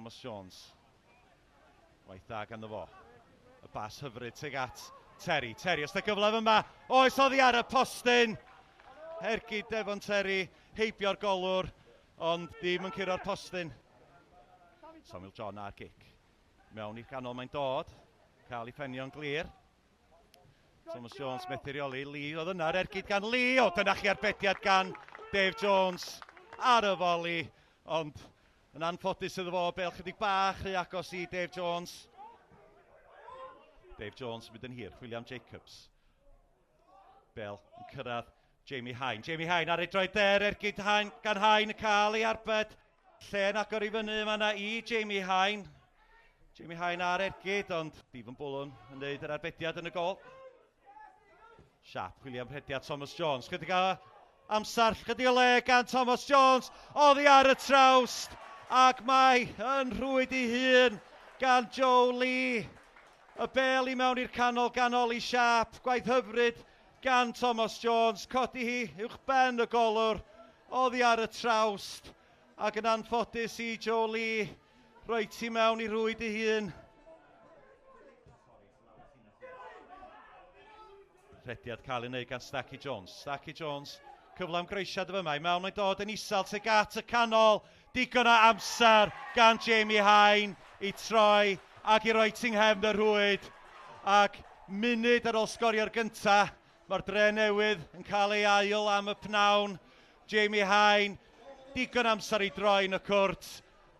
Thomas Jones. Waith da ganddo fo. Y bas hyfryd tuag at Terry. Terry, os da gyflaf yma. Oes oddi ar y postyn. Ergyd Devon Terry, heibio'r golwr, ond ddim yn curo'r postyn. Samuel John ar gic. Mewn i'r ganol mae'n dod. Cael ei ffenio'n glir. Thomas Jones methu reoli. Lee oedd yna'r ergyd gan Lee. O, dyna chi arbediad gan Dave Jones ar y foli. Ond yn anffodus iddo fo, bel chydig bach rhy agos i Dave Jones. Dave Jones yn mynd yn hir, chwilio am Jacobs. Bel yn cyrraedd Jamie Hine. Jamie Hine ar ei droed der, ergyd gan Hine yn cael ei arbed. Lle'n agor i fyny yma na i Jamie Hine. Jamie Hine ar ergyd, ond Stephen Bullen yn neud yr arbediad yn y gol. Siap, chwilio am rhediad Thomas Jones. Chydig o amser, chydig o le gan Thomas Jones. Oddi ar y trawst. Ac mae yn rhwyd i hun gan Joe Lee. Y bel i mewn i'r canol gan Oli Siap. Gwaith hyfryd gan Thomas Jones. Codi hi uwch ben y golwr. Oddi ar y trawst. Ac yn anffodus i Joe Lee. Roi ti mewn i rwyd i hun. Rhediad cael ei wneud gan Stacky Jones. Stacky Jones, cyfle am greisiad y fyma. Mewn mae'n dod yn isel tuag at y canol. Digon o amser gan Jamie Hine i troi ac i roi tinghefn y rwyd. Ac munud ar ôl sgorio'r gyntaf, mae'r Drenewydd yn cael ei ail am y pnawn. Jamie Hine, digon amser i droi yn y cwrt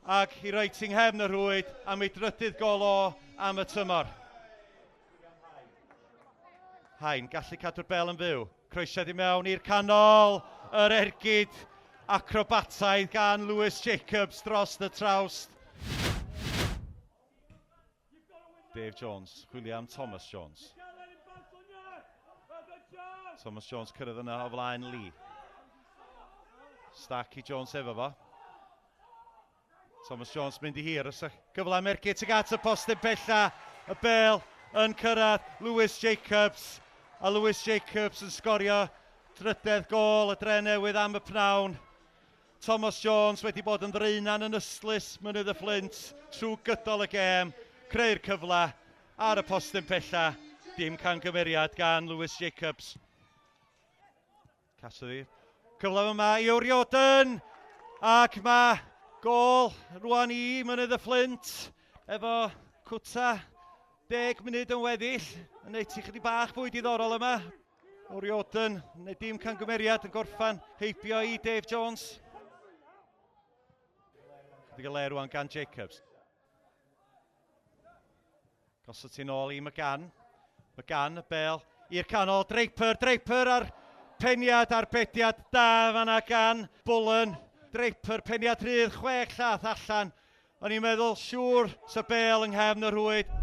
ac i roi tinghefn y rwyd am ei drydydd gol o am y tymor. Hine, gallu cadw'r bel yn fyw. Croesiad i mewn i'r canol. Yr ergyd acrobataidd gan Lewis Jacobs dros y trawst. Dave Jones, chwilio am Thomas Jones. Thomas Jones cyrraedd yna o flaen Lee. Stacky Jones efo fo. Thomas Jones mynd i hir. Os y gyfle am ergyd tuag at y postyn bella. Y bel yn cyrraedd Lewis Jacobs. A Lewis Jacobs yn sgorio drydedd gol y Drenewydd am y pnawn. Thomas Jones wedi bod yn ddreunan yn yslys Mynydd y Fflint trwy gydol y gêm. Creu'r cyfle ar y postyn pella. Dim camgymeriad gan Lewis Jacobs. Cassidy. Cyfle yma i Wrioden. Ac mae gol rwan i Mynydd y Fflint. Efo cwta 10 munud yn weddill. Yn neud ti chydig bach fwy diddorol yma. Wrioden, neu dim camgymeriad yn gorffan heibio i Dave Jones. Chydig o le rwan gan Jacobs. Gosod ti'n ôl i McGann. McGann, y bel i'r canol. Draper ar peniad arbediad da fanna gan Bullen. Peniad rhydd, 6 llath allan. O'n i'n meddwl, siŵr, sa bel yng nghefn y rwyd.